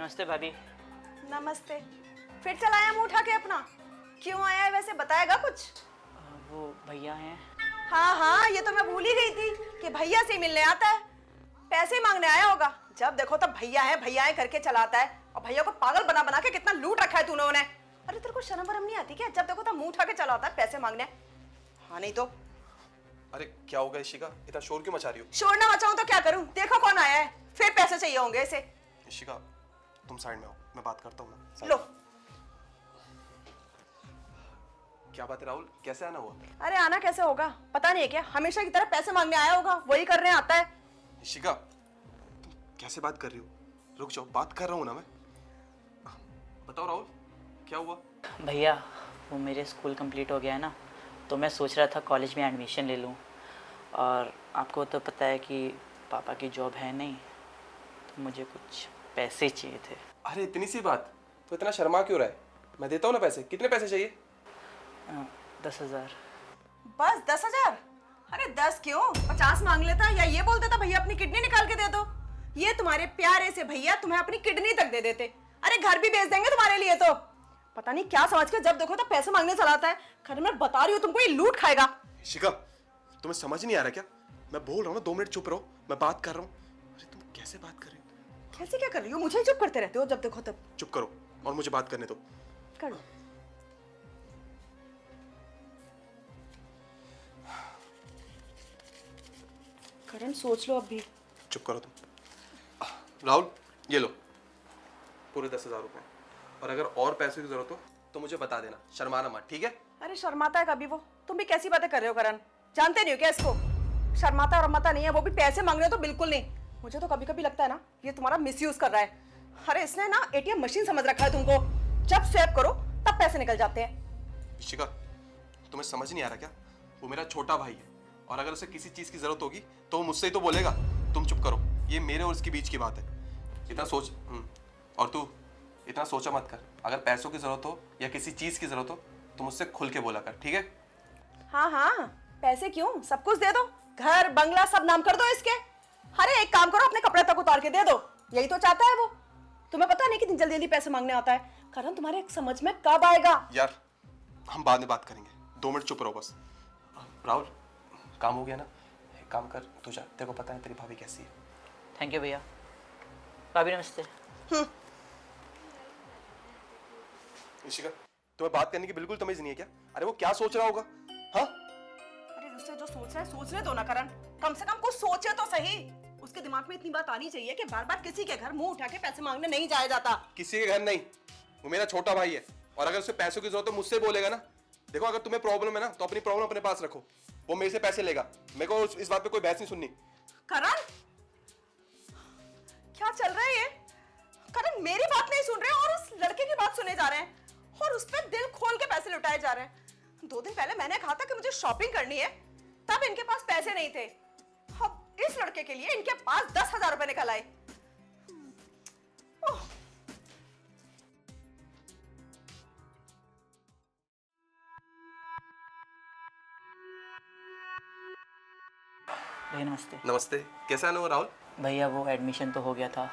नमस्ते भाभी। नमस्ते। फिर चलाया मुंह उठा के अपना? क्यों आया है वैसे, बताएगा कुछ? वो भैया हैं। हाँ हाँ, ये तो मैं भूल ही गई थी कि भैया से मिलने आता है। पैसे मांगने आया होगा। जब देखो तब भैया है करके चलाता है। और भैया को पागल बना बना के कितना लूट रखा है तूने उन्हें। अरे तेरे को शर्म वरम नहीं आती क्या? जब देखो तब मुंह उठा के चलाता है पैसे मांगने। हाँ नहीं तो। अरे क्या होगा इशिका, इतना शोर क्यों मचा रही हो? शोर ना मचाऊं तो क्या करूं? देखो कौन आया है। फिर पैसे चाहिए होंगे इसे। इशिका तुम साइड में आओ, मैं बात करता हूँ ना। लो। क्या बात है राहुल, कैसे आना हुआ? अरे आना कैसे होगा, पता नहीं है क्या? हमेशा की तरह पैसे मांगने आया होगा, वही करने आता है। इशिका तुम कैसे बात कर रही हो? रुक जाओ, बात कर रहा हूँ ना मैं। बताओ राहुल, क्या हुआ? भैया वो मेरे स्कूल कंप्लीट हो गया है ना, तो मैं सोच रहा था कॉलेज में एडमिशन ले लूँ। और आपको तो पता है कि पापा की जॉब है नहीं, तो मुझे कुछ पैसे चाहिए थे। अरे इतनी सी बात, तो इतना शर्मा क्यों रहा है? मैं देता हूँ ना पैसे। कितने पैसे चाहिए? 10,000। बस 10,000? अरे 10 क्यों, 50 मांग लेता या ये बोल देता भैया अपनी किडनी निकाल के दे दो। ये तुम्हारे प्यारे से भैया तुम्हें अपनी किडनी तक दे देते। अरे घर भी बेच देंगे तुम्हारे लिए। तो पता नहीं क्या समझ के जब देखो तो पैसे मांगने चलाता है। खैर मैं बता रही हूँ तुमको, ये लूट खाएगा। इशिका तुम्हें समझ नहीं आ रहा क्या? मैं बोल रहा हूँ ना, 2 मिनट चुप रहो, मैं बात कर रहा हूँ। अरे तुम कैसे बात कर रही हो? कैसे क्या कर रही हो? मुझे ही चुप करते रहते हो जब देखो तब। चुप करो और मुझे बात करने दो। कर लो। करण सोच लो अभी। चुप करो तुम। राहुल ये लो पूरे 10,000 रुपए, और अगर और पैसे की जरूरत हो तो मुझे बता देना, शर्माना मत, ठीक है? अरे शर्माता है कभी वो? तुम भी कैसी बातें कर रहे हो करण? जानते नहीं हो क्या इसको? शर्माता और रमाता नहीं है, वो भी पैसे मांग रहे हो तो बिल्कुल नहीं। मुझे तो कभी कभी लगता है ना ये तुम्हारा मिसयूज कर रहा है। अरे इसने ना एटीएम मशीन समझ रखा है तुमको। जब स्वैप करो तब पैसे निकल जाते हैं। इशिका तुम्हें समझ नहीं आ रहा क्या? वो मेरा छोटा भाई है, और अगर उसे किसी चीज की जरूरत होगी तो वो मुझसे ही तो बोलेगा। तुम चुप करो, ये मेरे और उसके बीच की बात है। इतना सोच और तू इतना सोचा मत कर। अगर पैसों की जरूरत हो या किसी चीज की जरूरत हो तो मुझसे खुल के बोला कर, ठीक है? हाँ हाँ, पैसे क्यों, सब कुछ दे दो। घर बंगला सब नाम कर दो इसके। अरे एक काम करो, अपने कपड़े तक उतार के दे दो। यही तो चाहता है वो। तुम्हें पता नहीं कितनी जल्दी जल्दी पैसे मांगने आता है। करण तुम्हारे समझ में कब आएगा? यार हम बाद में बात करेंगे, 2 मिनट चुप रहो बस। राहुल काम हो गया ना, एक काम कर तू जा, तेरे को पता है तेरी भाभी कैसी है। थैंक यू भैया। भाभी नमस्ते। इशिका तुम्हें बात करने की बिल्कुल तमीज नहीं है क्या? अरे वो क्या सोच रहा होगा? हाँ अरे उससे जो सोच रहा है सोचने दो ना करण। कम से कम कुछ सोचे तो सही। उसके दिमाग में इतनी बात आनी चाहिए कि बार बार किसी के घर मुंह उठा के पैसे मांगने नहीं जाया जाता। किसी के घर नहीं, वो मेरा छोटा भाई है, और अगर उसे पैसों की जरूरत है मुझसे बोलेगा ना। देखो अगर तुम्हें प्रॉब्लम है ना तो अपनी प्रॉब्लम अपने पास रखो। वो मेरे से पैसे लेगा, मेरे को इस बात पे कोई बहस नहीं सुननी। करण क्या चल रहा है ये? करण मेरी बात नहीं सुन रहे और उस लड़के की बात सुने जा रहे हैं, और उस पर दिल खोल के पैसे लुटाए जा रहे हैं। 2 दिन पहले मैंने कहा था कि मुझे शॉपिंग करनी है, तब इनके पास पैसे नहीं थे। अब इस लड़के के लिए इनके पास 10,000 रुपए निकल आए। भैया नमस्ते। नमस्ते, कैसा है ना राहुल? भैया वो एडमिशन तो हो गया था,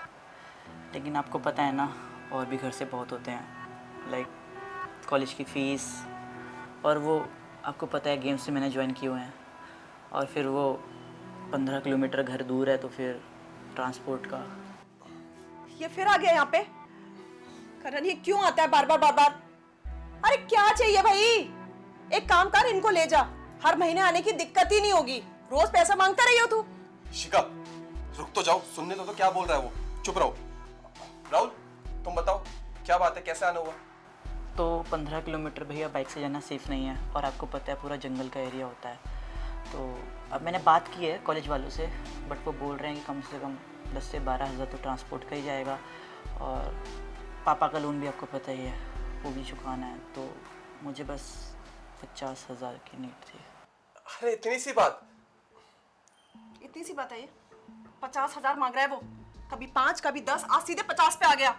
लेकिन आपको पता है ना और भी घर से बहुत होते हैं, लाइक कॉलेज की फ़ीस, और वो आपको पता है गेम्स से मैंने ज्वाइन किए हुए हैं, और फिर वो 15 किलोमीटर घर दूर है, तो फिर ट्रांसपोर्ट का। ये फिर आ गया यहाँ पे। करण ये क्यों आता है बार बार बार बार? अरे क्या चाहिए भाई? एक काम कर, इनको ले जा। हर महीने आने की दिक्कत ही नहीं होगी। रोज पैसा मांगता रही हो तू। शिका रुक तो जाओ, सुनने तो क्या बोल रहा है वो। चुप रहो। राहुल तुम बताओ क्या बात है, कैसे आना हुआ? तो 15 किलोमीटर भैया बाइक से जाना सेफ़ नहीं है, और आपको पता है पूरा जंगल का एरिया होता है। तो अब मैंने बात की है कॉलेज वालों से, बट वो बोल रहे हैं कि कम से कम 10 से 12 हज़ार तो ट्रांसपोर्ट का ही जाएगा, और पापा का लोन भी आपको पता ही है, वो भी चुकाना है। तो मुझे बस 50,000 की नीड थी। अरे इतनी सी बात? इतनी सी बात है ये? 50,000 मांग रहा है वो। कभी 5 कभी 10, आज सीधे 50 पे आ गया।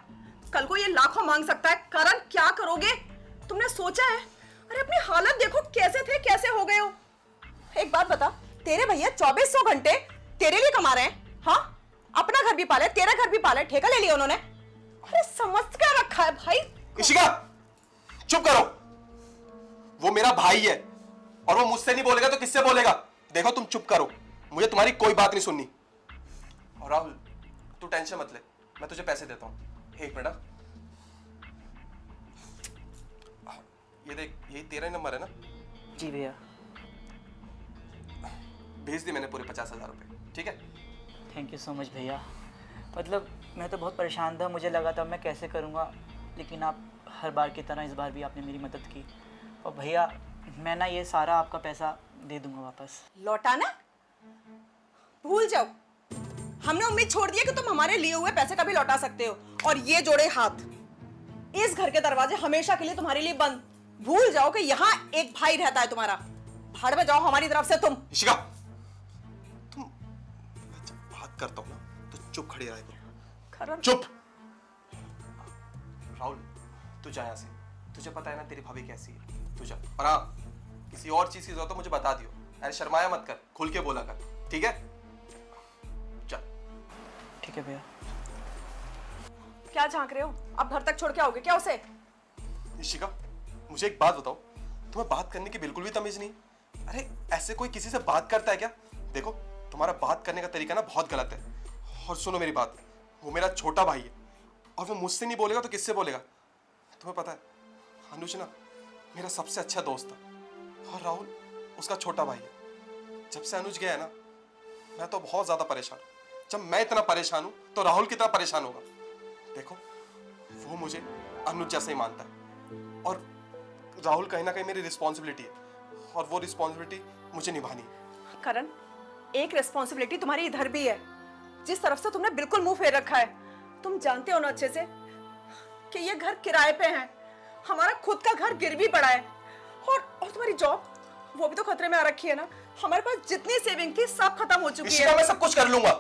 कल को ये लाखों मांग सकता है। करण क्या करोगे? तुमने सोचा है? अरे अपनी हालत देखो, कैसे थे कैसे हो गए हो। एक बात बता, तेरे भैया 2400 घंटे तेरे लिए कमा रहे हैं। हाँ, अपना घर भी पाले, तेरा घर भी पाले, ठेका ले लिया उन्होंने। अरे समझ क्या रखा है भाई? इशिका, चुप करो। वो मेरा भाई है और वो मुझसे नहीं बोलेगा तो किससे बोलेगा? देखो तुम चुप करो, मुझे तुम्हारी कोई बात नहीं सुननी। और राहुल, तू टेंशन मत ले, मैं तुझे पैसे देता हूँ। एक मिनट। ये देख, यही तेरा ही नंबर है ना? जी भैया। भेज दी मैंने पूरे 50,000 रुपये, ठीक है? थैंक यू सो मच भैया। मतलब मैं तो बहुत परेशान था, मुझे लगा था मैं कैसे करूँगा, लेकिन आप हर बार की तरह इस बार भी आपने मेरी मदद की। और भैया मैं ना ये सारा आपका पैसा दे दूँगा वापस। लौटाना भूल जाओ। हमने उम्मीद छोड़ दी है कि तुम हमारे लिए हुए पैसे कभी लौटा सकते हो। और ये जोड़े हाथ, इस घर के दरवाजे हमेशा के लिए तुम्हारे लिए बंद। भूल जाओ कि यहाँ एक भाई रहता है तुम्हारा। भाड़ में जाओ हमारी तरफ से तुम। इशिका, तुम मैं जब बात करता हूँ ना तो चुप खड़ी रहा करो। करण, चुप। राहुल, तू जा यहाँ से। तुझे पता है ना तेरी भाभी कैसी है, तू जा। और हाँ, किसी और चीज की जरूरत हो मुझे बता दियो। अरे शर्माया मत कर, खुल के बोला कर, ठीक है? चल। ठीक है भैया। क्या झांक रहे हो? अब घर तक छोड़ के आओगे क्या उसे? इशिका, मुझे एक बात बताओ, तुम्हें बात करने की बिल्कुल भी तमीज नहीं? अरे ऐसे कोई किसी से बात करता है क्या? देखो, तुम्हारा बात करने का तरीका ना बहुत गलत है। और सुनो मेरी बात, वो मेरा छोटा भाई है और वो मुझसे नहीं बोलेगा तो किससे बोलेगा? तुम्हें पता है, अनुज ना मेरा सबसे अच्छा दोस्त था और राहुल उसका छोटा भाई है। जब से अनुज गया है ना, मैं तो बहुत ज्यादा परेशान। जब मैं इतना परेशान हूं तो राहुल कितना परेशान होगा? देखो, वो मुझे अनुज जैसा ही मानता है और राहुल कहीं ना कहीं मेरी रिस्पॉन्सिबिलिटी है और वो रिस्पॉन्सिबिलिटी मुझे निभानी है। करण, एक रिस्पॉन्सिबिलिटी तुम्हारी इधर भी है, जिस तरफ से तुमने बिल्कुल मुंह फेर रखा है। तुम जानते हो ना अच्छे से कि ये घर किराए पे है। हमारा खुद का घर गिरवी पड़ा है और तुम्हारी जॉब, वो भी तो खतरे में आ रखी है ना। हमारे पास जितनी सेविंग थी सब खत्म हो चुकी है। मैं सब कुछ कर लूंगा,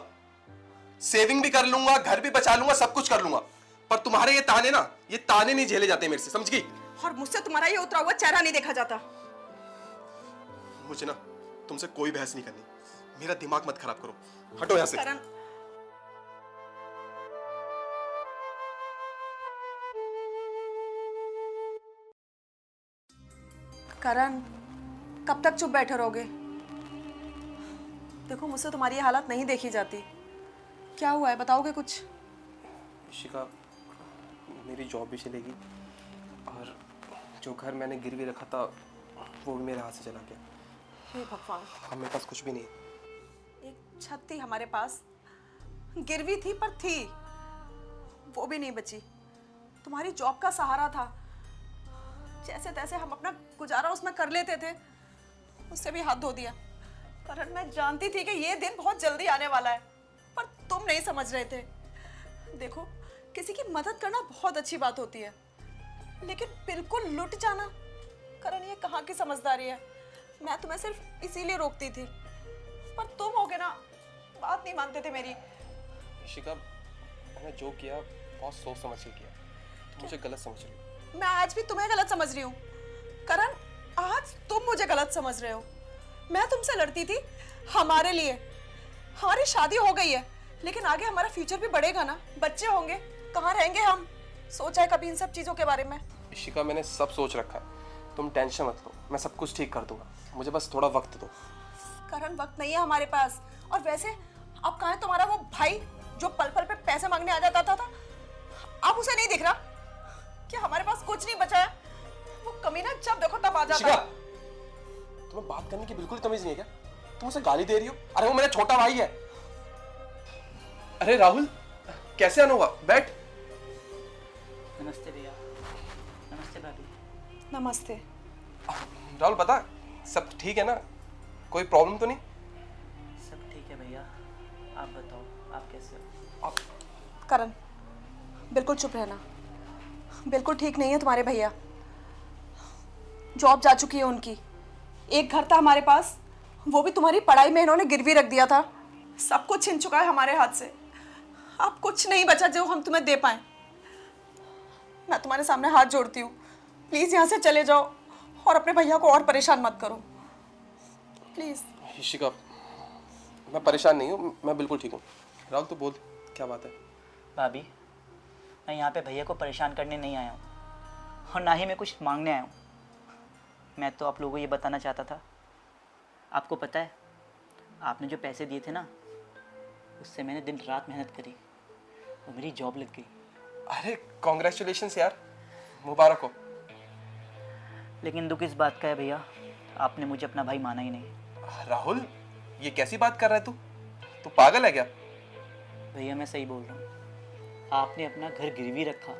सेविंग भी कर लूंगा, घर भी बचा लूंगा, सब कुछ कर लूंगा, पर तुम्हारे ये ताने ना, ये ताने नहीं झेले जाते मेरे से, समझ गई? और मुझसे तुम्हारा ये उतरा हुआ चेहरा नहीं देखा जाता। मुझे ना तुमसे कोई बहस नहीं करनी। मेरा दिमाग मत खराब करो, हटो यहाँ से। करण, करण, कब तक चुप बैठे रहोगे? देखो, मुझसे तुम्हारी ये हालत नहीं देखी जाती। क्या हुआ है, बताओगे कुछ? इशिका, मेरी जॉब भी चलेगी और जो घर मैंने गिरवी रखा था वो भी मेरे हाथ से चला गया। हे भगवान, अब मेरे पास कुछ भी नहीं है। एक छत थी हमारे पास, गिरवी थी पर थी, वो भी नहीं बची। तुम्हारी जॉब का सहारा था, जैसे तैसे हम अपना गुजारा उसमें कर लेते थे, उससे भी हाथ धो दिया। करण, मैं जानती थी कि ये दिन बहुत जल्दी आने वाला है, पर तुम नहीं समझ रहे थे। देखो, किसी की मदद करना बहुत अच्छी बात होती है, लेकिन बिल्कुल लुट जाना, करण ये कहाँ की समझदारी है? मैं तुम्हें सिर्फ इसीलिए रोकती थी, पर तुम होगे ना, बात नहीं मानते थे मेरी। इशिका, मैंने जो किया बहुत सोच समझ के किया, तुम मुझे गलत समझ रही हो। मैं आज भी तुम्हें गलत समझ रही हूँ करण, आज तुम मुझे गलत समझ रहे हो। मैं तुमसे लड़ती थी हमारे लिए। हमारी शादी हो गई है, लेकिन आगे हमारा फ्यूचर भी बढ़ेगा ना, बच्चे होंगे, कहाँ रहेंगे हम? सोचा है कभी इन सब चीजों के बारे में? इशिका, मैंने सब सोच रखा है, तुम टेंशन मत लो, मैं सब कुछ ठीक कर दूंगा, मुझे बस थोड़ा वक्त दो। करण, वक्त नहीं है हमारे पास। और वैसे अब कहाँ है तुम्हारा वो भाई जो पल पल पे पैसे मांगने आ जाता था? अब उसे नहीं दिख रहा कि हमारे पास कुछ नहीं बचा है? वो कमीना जब देखो तब आ जाता है। तुम्हें बात करने की बिल्कुल तमीज नहीं है क्या? तुम उसे गाली दे रही हो? अरे वो मेरा छोटा भाई है। अरे राहुल, कैसे आना हुआ? बैठ। नमस्ते भैया। नमस्ते भाभी। नमस्ते। राहुल, बता, सब ठीक है ना? कोई प्रॉब्लम तो नहीं? सब ठीक है भैया, आप बताओ आप कैसे हो? करण, बिल्कुल चुप रहना। बिल्कुल ठीक नहीं है तुम्हारे भैया। जॉब जा चुकी है उनकी, एक घर था हमारे पास, वो भी तुम्हारी पढ़ाई में इन्होंने गिरवी रख दिया था। सब कुछ छिन चुका है हमारे हाथ से, अब कुछ नहीं बचा जो हम तुम्हें दे पाए। मैं तुम्हारे सामने हाथ जोड़ती हूँ, प्लीज यहाँ से चले जाओ और अपने भैया को और परेशान मत करो, प्लीज। इशिका, मैं परेशान नहीं हूँ, मैं बिल्कुल ठीक हूँ। राहुल, तू बोल, क्या बात है? भाभी मैं यहाँ पे भैया को परेशान करने नहीं आया हूँ और ना ही मैं कुछ मांगने आया हूँ। मैं तो आप लोगों को ये बताना चाहता था, आपको पता है आपने जो पैसे दिए थे ना, उससे मैंने दिन रात मेहनत करी और मेरी जॉब लग गई। अरे कॉन्ग्रेचुलेशंस यार, मुबारक हो। लेकिन दुख इस बात का है भैया, आपने मुझे अपना भाई माना ही नहीं। राहुल, ये कैसी बात कर रहा है तू? तू पागल है क्या? भैया मैं सही बोल रहा हूँ, आपने अपना घर गिरवी रखा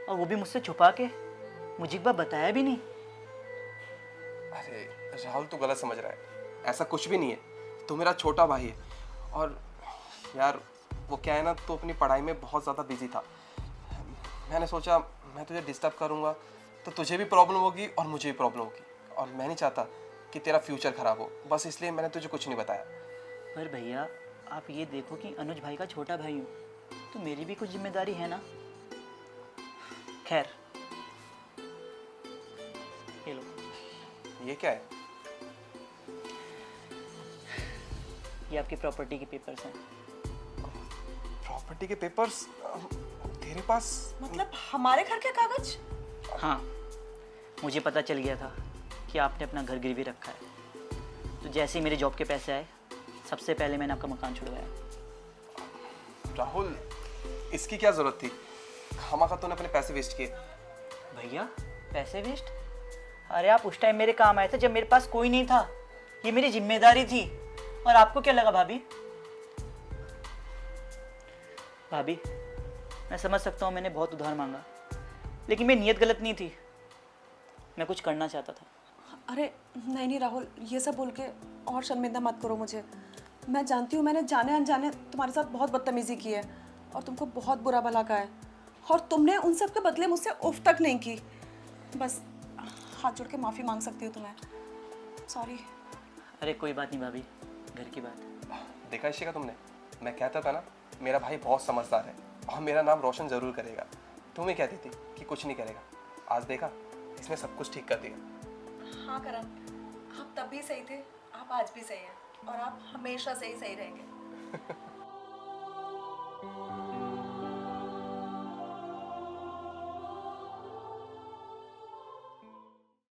और वो भी मुझसे छुपा के, मुझे एक बार बताया भी नहीं। अरे राहुल, तू गलत समझ रहा है, ऐसा कुछ भी नहीं है। तू मेरा छोटा भाई है और यार वो क्या है ना, तू अपनी पढ़ाई में बहुत ज़्यादा बिजी था। मैंने सोचा मैं तुझे डिस्टर्ब करूँगा तो तुझे भी प्रॉब्लम होगी और मुझे भी प्रॉब्लम होगी, और मैं नहीं चाहता कि तेरा फ्यूचर ख़राब हो, बस इसलिए मैंने तुझे कुछ नहीं बताया। पर भैया आप ये देखो कि अनुज भाई का छोटा भाई हूँ, तो मेरी भी कुछ जिम्मेदारी है ना। खैर, ये लो, ये क्या है? ये आपकी प्रॉपर्टी के पेपर्स हैं। प्रॉपर्टी के पेपर्स तेरे पास? मतलब हमारे घर के कागज? हाँ, मुझे पता चल गया था कि आपने अपना घर गिरवी रखा है, तो जैसे ही मेरे जॉब के पैसे आए, सबसे पहले मैंने आपका मकान छुड़वाया। राहुल, इसकी क्या ज़रूरत थी? खामखा तूने अपने पैसे वेस्ट किए। भैया पैसे वेस्ट? अरे आप उस टाइम मेरे काम आए थे जब मेरे पास कोई नहीं था, ये मेरी जिम्मेदारी थी। और आपको क्या लगा भाभी? भाभी मैं समझ सकता हूँ मैंने बहुत उधार मांगा, लेकिन मेरी नीयत गलत नहीं थी, मैं कुछ करना चाहता था। अरे नहीं नहीं राहुल, ये सब बोल के और शर्मिंदा मत करो मुझे। मैं जानती हूँ मैंने जाने अनजाने तुम्हारे साथ बहुत बदतमीजी की है और तुमको बहुत बुरा भला कहा है, और तुमने उन सब के बदले मुझसे उफ तक नहीं की। बस हाथ जोड़ के माफ़ी मांग सकती हूँ तुम्हें, सॉरी। अरे कोई बात नहीं भाभी, घर की बात है। देखा इशिका तुमने, मैं कहता था ना मेरा भाई बहुत समझदार है और मेरा नाम रोशन ज़रूर करेगा। तुम ही कहती थी कि कुछ नहीं करेगा, आज देखा इसने सब कुछ ठीक कर दिया। हाँ करण, आप तब भी सही थे, आप आज भी सही हैं और आप हमेशा से ही सही रहेंगे।